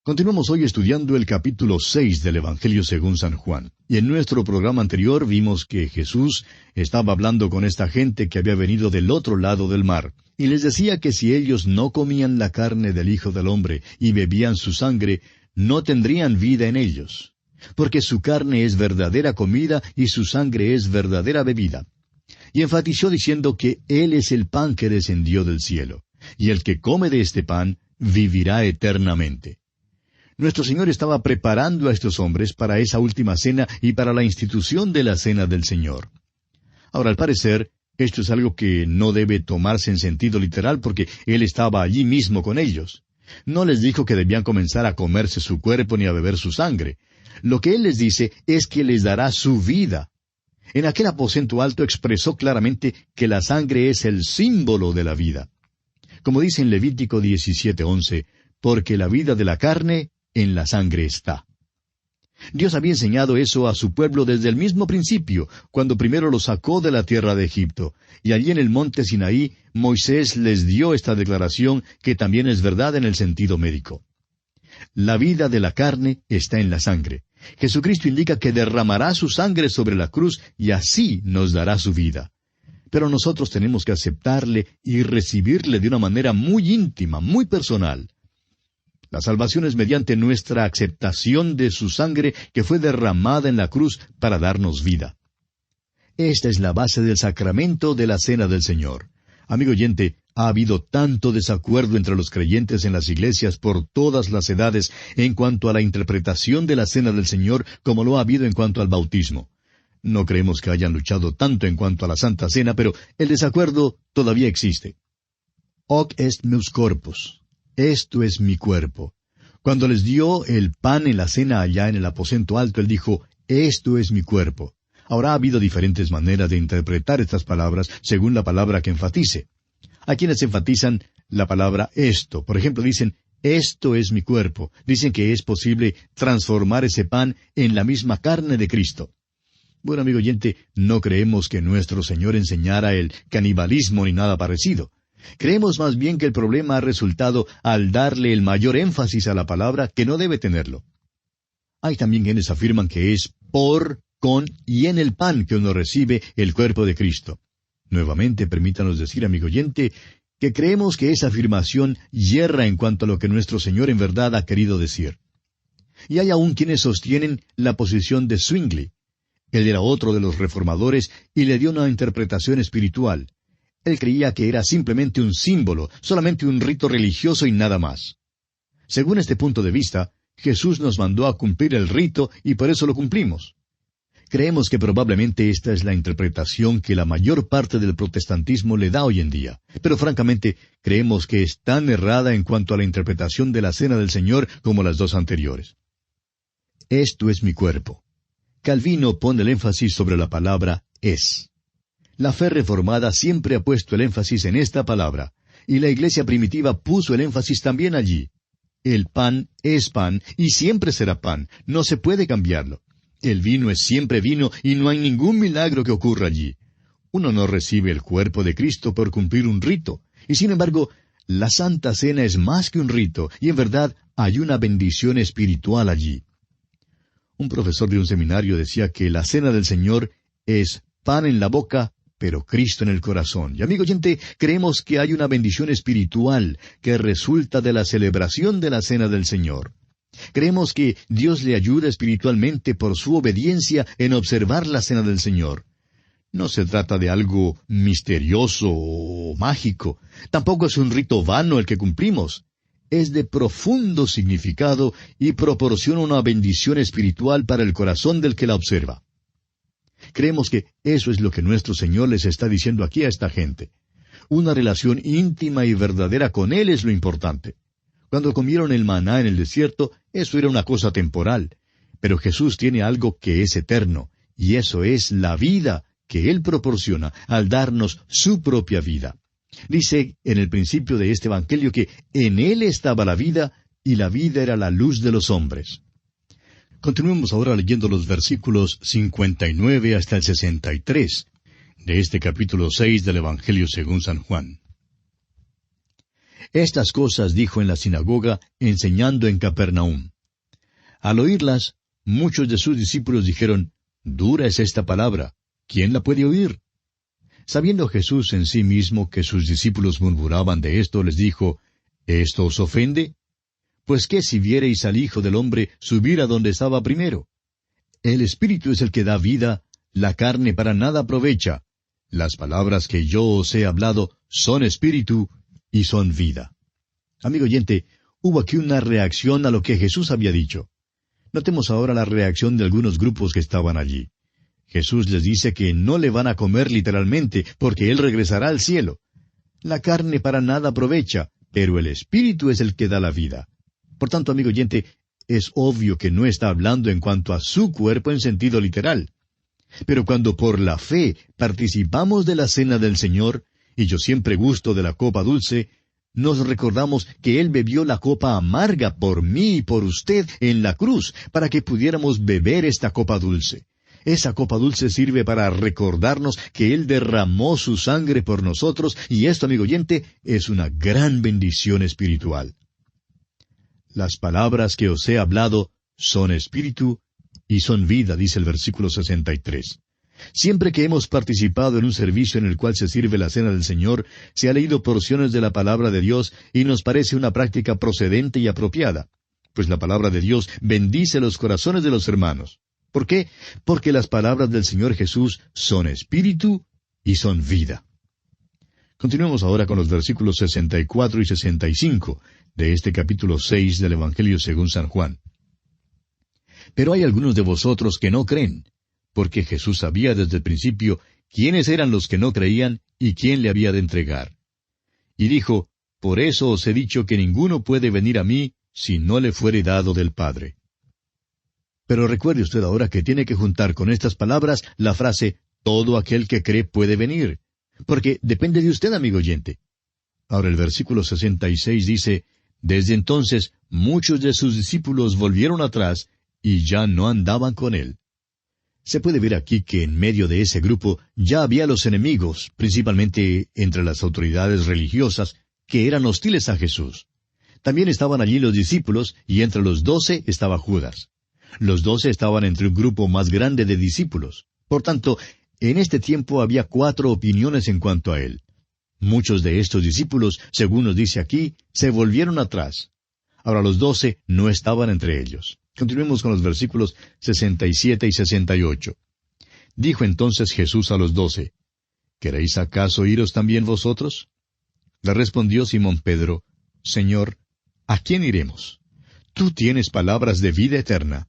Continuamos hoy estudiando el capítulo 6 del Evangelio según San Juan. Y en nuestro programa anterior vimos que Jesús estaba hablando con esta gente que había venido del otro lado del mar. Y les decía que si ellos no comían la carne del Hijo del Hombre y bebían su sangre, no tendrían vida en ellos. Porque su carne es verdadera comida y su sangre es verdadera bebida. Y enfatizó diciendo que Él es el pan que descendió del cielo. Y el que come de este pan vivirá eternamente. Nuestro Señor estaba preparando a estos hombres para esa última cena y para la institución de la cena del Señor. Ahora, al parecer, esto es algo que no debe tomarse en sentido literal porque Él estaba allí mismo con ellos. No les dijo que debían comenzar a comerse su cuerpo ni a beber su sangre. Lo que Él les dice es que les dará su vida. En aquel aposento alto expresó claramente que la sangre es el símbolo de la vida. Como dice en Levítico 17:11, porque la vida de la carne en la sangre está. Dios había enseñado eso a su pueblo desde el mismo principio, cuando primero lo sacó de la tierra de Egipto. Y allí en el monte Sinaí, Moisés les dio esta declaración que también es verdad en el sentido médico. La vida de la carne está en la sangre. Jesucristo indica que derramará su sangre sobre la cruz y así nos dará su vida. Pero nosotros tenemos que aceptarle y recibirle de una manera muy íntima, muy personal. La salvación es mediante nuestra aceptación de su sangre que fue derramada en la cruz para darnos vida. Esta es la base del sacramento de la Cena del Señor. Amigo oyente, ha habido tanto desacuerdo entre los creyentes en las iglesias por todas las edades en cuanto a la interpretación de la Cena del Señor como lo ha habido en cuanto al bautismo. No creemos que hayan luchado tanto en cuanto a la Santa Cena, pero el desacuerdo todavía existe. Hoc est meus corpus. Esto es mi cuerpo. Cuando les dio el pan en la cena allá en el aposento alto, Él dijo, esto es mi cuerpo. Ahora ha habido diferentes maneras de interpretar estas palabras según la palabra que enfatice. Hay quienes enfatizan la palabra esto. Por ejemplo, dicen, esto es mi cuerpo. Dicen que es posible transformar ese pan en la misma carne de Cristo. Bueno, amigo oyente, no creemos que nuestro Señor enseñara el canibalismo ni nada parecido. Creemos más bien que el problema ha resultado al darle el mayor énfasis a la palabra que no debe tenerlo. Hay también quienes afirman que es por, con y en el pan que uno recibe el cuerpo de Cristo. Nuevamente, permítanos decir, amigo oyente, que creemos que esa afirmación yerra en cuanto a lo que nuestro Señor en verdad ha querido decir. Y hay aún quienes sostienen la posición de Zwingli. Él era otro de los reformadores y le dio una interpretación espiritual. Él creía que era simplemente un símbolo, solamente un rito religioso y nada más. Según este punto de vista, Jesús nos mandó a cumplir el rito y por eso lo cumplimos. Creemos que probablemente esta es la interpretación que la mayor parte del protestantismo le da hoy en día. Pero francamente, creemos que es tan errada en cuanto a la interpretación de la Cena del Señor como las dos anteriores. Esto es mi cuerpo. Calvino pone el énfasis sobre la palabra es. La fe reformada siempre ha puesto el énfasis en esta palabra, y la iglesia primitiva puso el énfasis también allí. El pan es pan, y siempre será pan, no se puede cambiarlo. El vino es siempre vino, y no hay ningún milagro que ocurra allí. Uno no recibe el cuerpo de Cristo por cumplir un rito, y sin embargo, la Santa Cena es más que un rito, y en verdad hay una bendición espiritual allí. Un profesor de un seminario decía que la Cena del Señor es pan en la boca, pero Cristo en el corazón. Y amigo oyente, creemos que hay una bendición espiritual que resulta de la celebración de la Cena del Señor. Creemos que Dios le ayuda espiritualmente por su obediencia en observar la Cena del Señor. No se trata de algo misterioso o mágico. Tampoco es un rito vano el que cumplimos. Es de profundo significado y proporciona una bendición espiritual para el corazón del que la observa. Creemos que eso es lo que nuestro Señor les está diciendo aquí a esta gente. Una relación íntima y verdadera con Él es lo importante. Cuando comieron el maná en el desierto, eso era una cosa temporal. Pero Jesús tiene algo que es eterno, y eso es la vida que Él proporciona al darnos su propia vida. Dice en el principio de este Evangelio que en Él estaba la vida, y la vida era la luz de los hombres. Continuemos ahora leyendo los versículos 59 hasta el 63 de este capítulo 6 del Evangelio según San Juan. Estas cosas dijo en la sinagoga, enseñando en Capernaum. Al oírlas, muchos de sus discípulos dijeron, «Dura es esta palabra, ¿quién la puede oír?» Sabiendo Jesús en sí mismo que sus discípulos murmuraban de esto, les dijo, «¿Esto os ofende? Pues qué si viereis al Hijo del Hombre subir a donde estaba primero. El Espíritu es el que da vida, la carne para nada aprovecha. Las palabras que yo os he hablado son espíritu y son vida». Amigo oyente, hubo aquí una reacción a lo que Jesús había dicho. Notemos ahora la reacción de algunos grupos que estaban allí. Jesús les dice que no le van a comer literalmente, porque Él regresará al cielo. La carne para nada aprovecha, pero el Espíritu es el que da la vida. Por tanto, amigo oyente, es obvio que no está hablando en cuanto a su cuerpo en sentido literal. Pero cuando por la fe participamos de la cena del Señor, y yo siempre gusto de la copa dulce, nos recordamos que Él bebió la copa amarga por mí y por usted en la cruz, para que pudiéramos beber esta copa dulce. Esa copa dulce sirve para recordarnos que Él derramó su sangre por nosotros, y esto, amigo oyente, es una gran bendición espiritual. Las palabras que os he hablado son espíritu y son vida, dice el versículo 63. Siempre que hemos participado en un servicio en el cual se sirve la cena del Señor, se ha leído porciones de la palabra de Dios y nos parece una práctica procedente y apropiada, pues la palabra de Dios bendice los corazones de los hermanos. ¿Por qué? Porque las palabras del Señor Jesús son espíritu y son vida. Continuemos ahora con los versículos 64 y 65 de este capítulo 6 del Evangelio según San Juan. Pero hay algunos de vosotros que no creen, porque Jesús sabía desde el principio quiénes eran los que no creían y quién le había de entregar. Y dijo, «Por eso os he dicho que ninguno puede venir a mí si no le fuere dado del Padre». Pero recuerde usted ahora que tiene que juntar con estas palabras la frase, «Todo aquel que cree puede venir», porque depende de usted, amigo oyente. Ahora el versículo 66 dice, «Desde entonces muchos de sus discípulos volvieron atrás y ya no andaban con él». Se puede ver aquí que en medio de ese grupo ya había los enemigos, principalmente entre las autoridades religiosas, que eran hostiles a Jesús. También estaban allí los discípulos, y entre los 12 estaba Judas. Los 12 estaban entre un grupo más grande de discípulos. Por tanto, en este tiempo había 4 opiniones en cuanto a él. Muchos de estos discípulos, según nos dice aquí, se volvieron atrás. Ahora los 12 no estaban entre ellos. Continuemos con los versículos 67 y 68. Dijo entonces Jesús a los 12, ¿queréis acaso iros también vosotros? Le respondió Simón Pedro, Señor, ¿a quién iremos? Tú tienes palabras de vida eterna.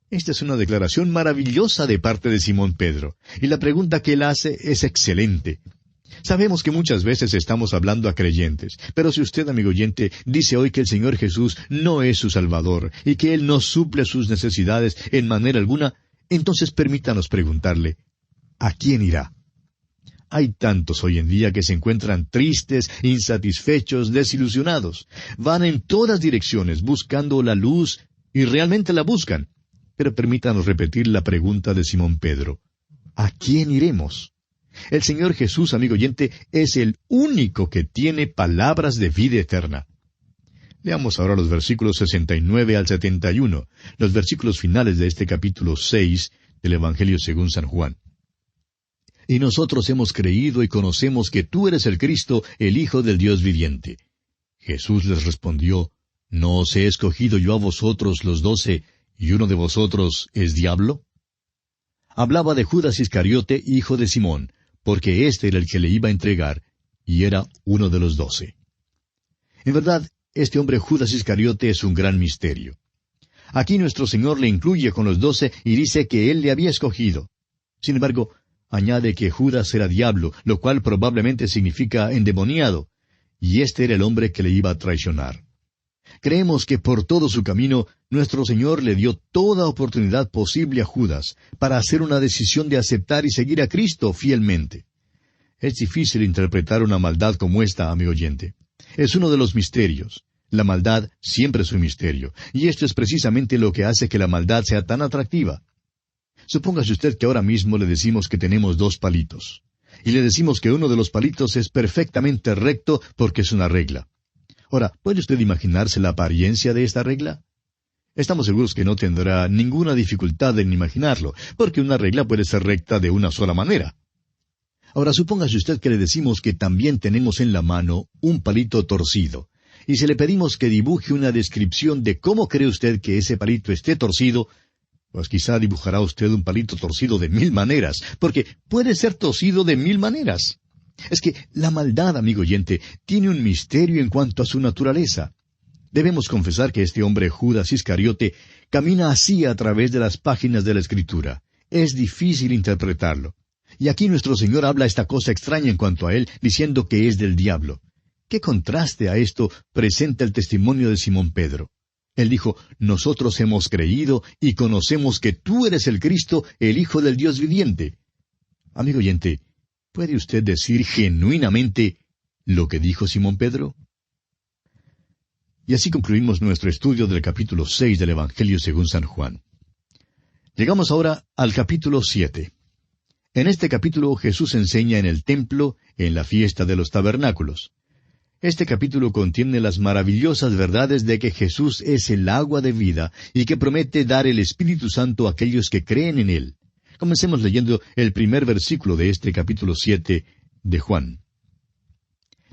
Esta es una declaración maravillosa de parte de Simón Pedro, y la pregunta que él hace es excelente. Sabemos que muchas veces estamos hablando a creyentes, pero si usted, amigo oyente, dice hoy que el Señor Jesús no es su Salvador y que Él no suple sus necesidades en manera alguna, entonces permítanos preguntarle, ¿a quién irá? Hay tantos hoy en día que se encuentran tristes, insatisfechos, desilusionados. Van en todas direcciones buscando la luz y realmente la buscan. Pero permítanos repetir la pregunta de Simón Pedro. ¿A quién iremos? El Señor Jesús, amigo oyente, es el único que tiene palabras de vida eterna. Leamos ahora los versículos 69 al 71, los versículos finales de este capítulo 6 del Evangelio según San Juan. Y nosotros hemos creído y conocemos que tú eres el Cristo, el Hijo del Dios viviente. Jesús les respondió, ¿no os he escogido yo a vosotros los 12, y uno de vosotros es diablo? Hablaba de Judas Iscariote, hijo de Simón, porque éste era el que le iba a entregar, y era uno de los 12. En verdad, este hombre Judas Iscariote es un gran misterio. Aquí nuestro Señor le incluye con los 12 y dice que Él le había escogido. Sin embargo, añade que Judas era diablo, lo cual probablemente significa endemoniado, y este era el hombre que le iba a traicionar. Creemos que por todo su camino, nuestro Señor le dio toda oportunidad posible a Judas para hacer una decisión de aceptar y seguir a Cristo fielmente. Es difícil interpretar una maldad como esta, amigo oyente. Es uno de los misterios. La maldad siempre es un misterio, y esto es precisamente lo que hace que la maldad sea tan atractiva. Supóngase usted que ahora mismo le decimos que tenemos 2 palitos, y le decimos que uno de los palitos es perfectamente recto porque es una regla. Ahora, ¿puede usted imaginarse la apariencia de esta regla? Estamos seguros que no tendrá ninguna dificultad en imaginarlo, porque una regla puede ser recta de una sola manera. Ahora, supóngase usted que le decimos que también tenemos en la mano un palito torcido, y si le pedimos que dibuje una descripción de cómo cree usted que ese palito esté torcido, pues quizá dibujará usted un palito torcido de 1000 maneras, porque puede ser torcido de 1000 maneras. Es que la maldad, amigo oyente, tiene un misterio en cuanto a su naturaleza. Debemos confesar que este hombre Judas Iscariote camina así a través de las páginas de la Escritura. Es difícil interpretarlo. Y aquí nuestro Señor habla esta cosa extraña en cuanto a él, diciendo que es del diablo. ¿Qué contraste a esto presenta el testimonio de Simón Pedro? Él dijo, nosotros hemos creído y conocemos que tú eres el Cristo, el Hijo del Dios viviente. Amigo oyente, ¿puede usted decir genuinamente lo que dijo Simón Pedro? Y así concluimos nuestro estudio del capítulo 6 del Evangelio según San Juan. Llegamos ahora al capítulo 7. En este capítulo Jesús enseña en el templo, en la fiesta de los tabernáculos. Este capítulo contiene las maravillosas verdades de que Jesús es el agua de vida y que promete dar el Espíritu Santo a aquellos que creen en Él. Comencemos leyendo el primer versículo de este capítulo 7 de Juan.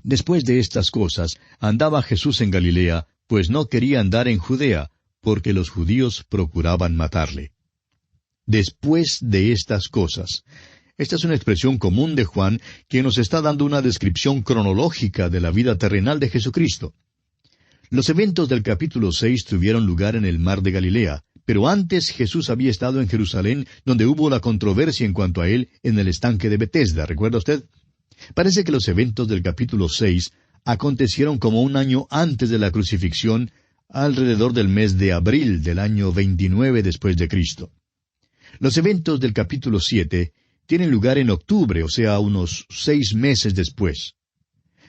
Después de estas cosas, andaba Jesús en Galilea, pues no quería andar en Judea, porque los judíos procuraban matarle. Después de estas cosas. Esta es una expresión común de Juan que nos está dando una descripción cronológica de la vida terrenal de Jesucristo. Los eventos del capítulo 6 tuvieron lugar en el mar de Galilea, pero antes Jesús había estado en Jerusalén, donde hubo la controversia en cuanto a él en el estanque de Betesda, ¿recuerda usted? Parece que los eventos del capítulo 6 acontecieron como un año antes de la crucifixión, alrededor del mes de abril del año 29 después de Cristo. Los eventos del capítulo 7 tienen lugar en octubre, o sea, unos 6 meses después.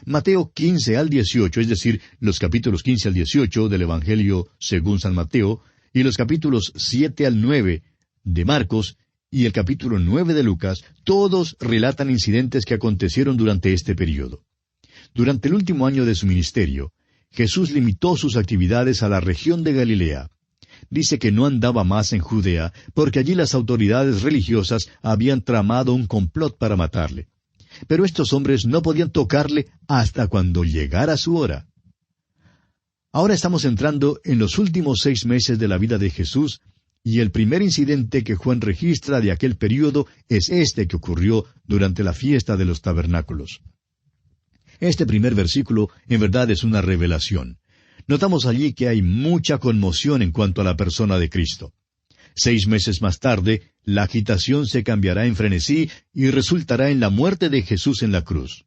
Mateo 15 al 18, es decir, los capítulos 15 al 18 del Evangelio según San Mateo, y los capítulos 7 al 9 de Marcos, y el capítulo 9 de Lucas, todos relatan incidentes que acontecieron durante este período. Durante el último año de su ministerio, Jesús limitó sus actividades a la región de Galilea. Dice que no andaba más en Judea, porque allí las autoridades religiosas habían tramado un complot para matarle. Pero estos hombres no podían tocarle hasta cuando llegara su hora. Ahora estamos entrando en los últimos 6 meses de la vida de Jesús, y el primer incidente que Juan registra de aquel período es este que ocurrió durante la fiesta de los tabernáculos. Este primer versículo en verdad es una revelación. Notamos allí que hay mucha conmoción en cuanto a la persona de Cristo. 6 meses más tarde, la agitación se cambiará en frenesí y resultará en la muerte de Jesús en la cruz.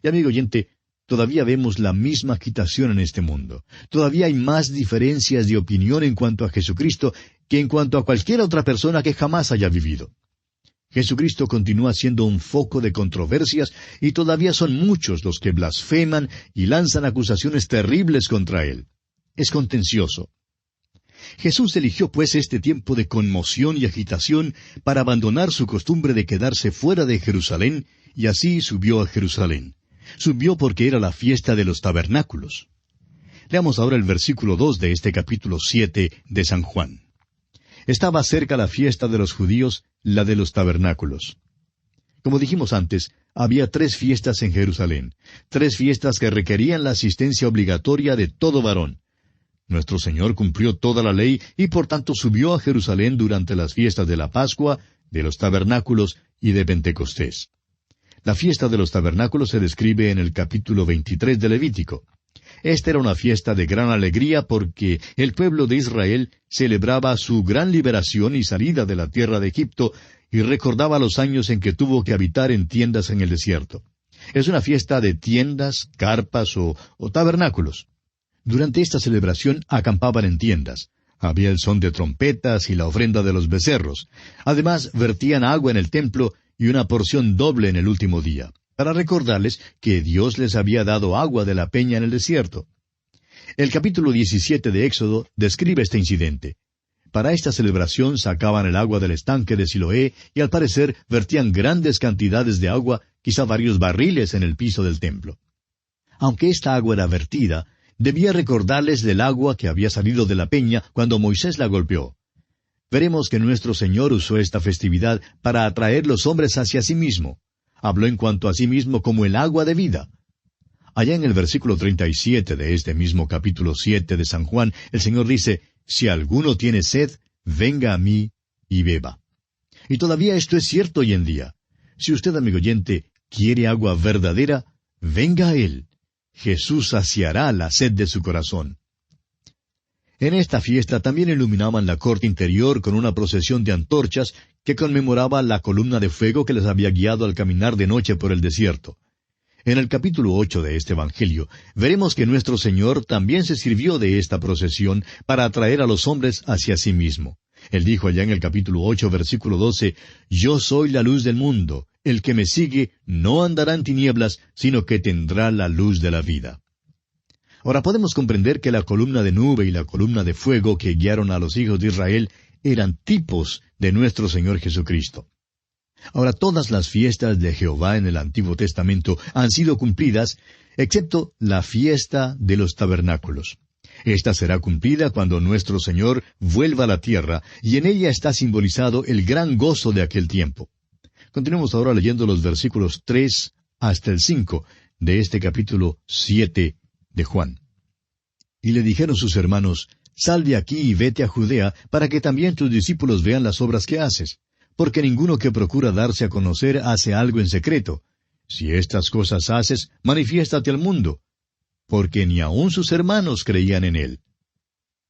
Y amigo oyente, todavía vemos la misma agitación en este mundo. Todavía hay más diferencias de opinión en cuanto a Jesucristo que en cuanto a cualquier otra persona que jamás haya vivido. Jesucristo continúa siendo un foco de controversias y todavía son muchos los que blasfeman y lanzan acusaciones terribles contra Él. Es contencioso. Jesús eligió pues este tiempo de conmoción y agitación para abandonar su costumbre de quedarse fuera de Jerusalén, y así subió a Jerusalén. Subió porque era la fiesta de los tabernáculos. Leamos ahora el versículo 2 de este capítulo 7 de San Juan. Estaba cerca la fiesta de los judíos, la de los tabernáculos. Como dijimos antes, había 3 fiestas en Jerusalén, 3 fiestas que requerían la asistencia obligatoria de todo varón. Nuestro Señor cumplió toda la ley y por tanto subió a Jerusalén durante las fiestas de la Pascua, de los tabernáculos y de Pentecostés. La fiesta de los tabernáculos se describe en el capítulo 23 de Levítico. Esta era una fiesta de gran alegría porque el pueblo de Israel celebraba su gran liberación y salida de la tierra de Egipto y recordaba los años en que tuvo que habitar en tiendas en el desierto. Es una fiesta de tiendas, carpas o tabernáculos. Durante esta celebración acampaban en tiendas. Había el son de trompetas y la ofrenda de los becerros. Además, vertían agua en el templo y una porción doble en el último día, para recordarles que Dios les había dado agua de la peña en el desierto. El capítulo 17 de Éxodo describe este incidente. Para esta celebración sacaban el agua del estanque de Siloé y al parecer vertían grandes cantidades de agua, quizá varios barriles en el piso del templo. Aunque esta agua era vertida, Debía recordarles del agua que había salido de la peña cuando Moisés la golpeó. Veremos que nuestro Señor usó esta festividad para atraer los hombres hacia sí mismo. Habló en cuanto a sí mismo como el agua de vida. Allá en el versículo 37 de este mismo capítulo 7 de San Juan, el Señor dice, «Si alguno tiene sed, venga a mí y beba». Y todavía esto es cierto hoy en día. Si usted, amigo oyente, quiere agua verdadera, venga a Él. Jesús saciará la sed de su corazón. En esta fiesta también iluminaban la corte interior con una procesión de antorchas que conmemoraba la columna de fuego que les había guiado al caminar de noche por el desierto. En el capítulo 8 de este Evangelio, veremos que nuestro Señor también se sirvió de esta procesión para atraer a los hombres hacia sí mismo. Él dijo allá en el capítulo 8, versículo 12, «Yo soy la luz del mundo. El que me sigue no andará en tinieblas, sino que tendrá la luz de la vida». Ahora podemos comprender que la columna de nube y la columna de fuego que guiaron a los hijos de Israel eran tipos de nuestro Señor Jesucristo. Ahora todas las fiestas de Jehová en el Antiguo Testamento han sido cumplidas, excepto la fiesta de los tabernáculos. Esta será cumplida cuando nuestro Señor vuelva a la tierra, y en ella está simbolizado el gran gozo de aquel tiempo. Continuemos ahora leyendo los versículos 3 hasta el 5 de este capítulo 7 de Juan. Y le dijeron sus hermanos, «Sal de aquí y vete a Judea, para que también tus discípulos vean las obras que haces. Porque ninguno que procura darse a conocer hace algo en secreto. Si estas cosas haces, manifiéstate al mundo». Porque ni aun sus hermanos creían en él.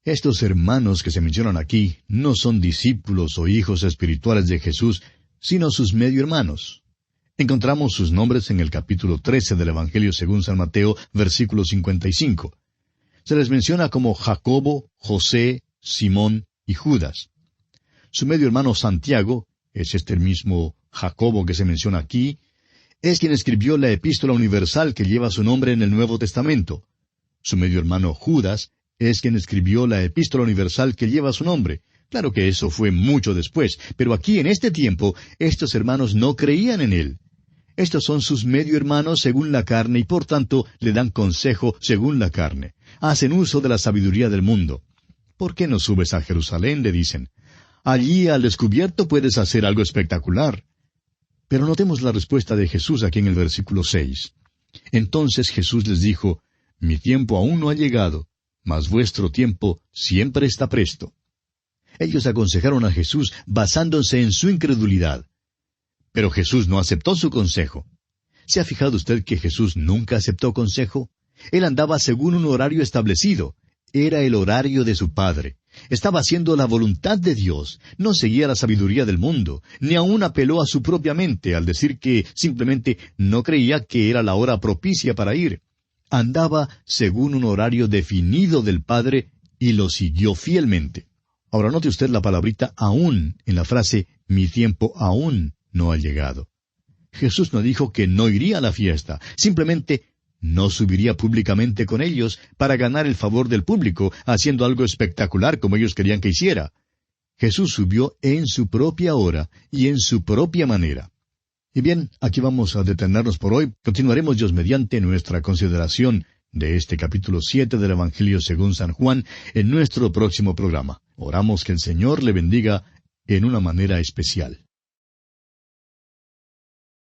Estos hermanos que se mencionan aquí no son discípulos o hijos espirituales de Jesús, sino sus medio hermanos. Encontramos sus nombres en el capítulo 13 del Evangelio según San Mateo, versículo 55. Se les menciona como Jacobo, José, Simón y Judas. Su medio hermano Santiago, es este mismo Jacobo que se menciona aquí, es quien escribió la epístola universal que lleva su nombre en el Nuevo Testamento. Su medio hermano Judas es quien escribió la epístola universal que lleva su nombre. Claro que eso fue mucho después, pero aquí en este tiempo estos hermanos no creían en él. Estos son sus medio hermanos según la carne y por tanto le dan consejo según la carne. Hacen uso de la sabiduría del mundo. ¿Por qué no subes a Jerusalén?, le dicen. Allí al descubierto puedes hacer algo espectacular. Pero notemos la respuesta de Jesús aquí en el versículo 6. Entonces Jesús les dijo, «Mi tiempo aún no ha llegado, mas vuestro tiempo siempre está presto». Ellos aconsejaron a Jesús basándose en su incredulidad. Pero Jesús no aceptó su consejo. ¿Se ha fijado usted que Jesús nunca aceptó consejo? Él andaba según un horario establecido. Era el horario de su Padre. Estaba haciendo la voluntad de Dios. No seguía la sabiduría del mundo, ni aun apeló a su propia mente al decir que simplemente no creía que era la hora propicia para ir. Andaba según un horario definido del Padre y lo siguió fielmente. Ahora note usted la palabrita aún en la frase «mi tiempo aún no ha llegado». Jesús no dijo que no iría a la fiesta, simplemente no subiría públicamente con ellos para ganar el favor del público, haciendo algo espectacular como ellos querían que hiciera. Jesús subió en su propia hora y en su propia manera. Y bien, aquí vamos a detenernos por hoy. Continuaremos Dios mediante nuestra consideración de este capítulo 7 del Evangelio según San Juan en nuestro próximo programa. Oramos que el Señor le bendiga en una manera especial.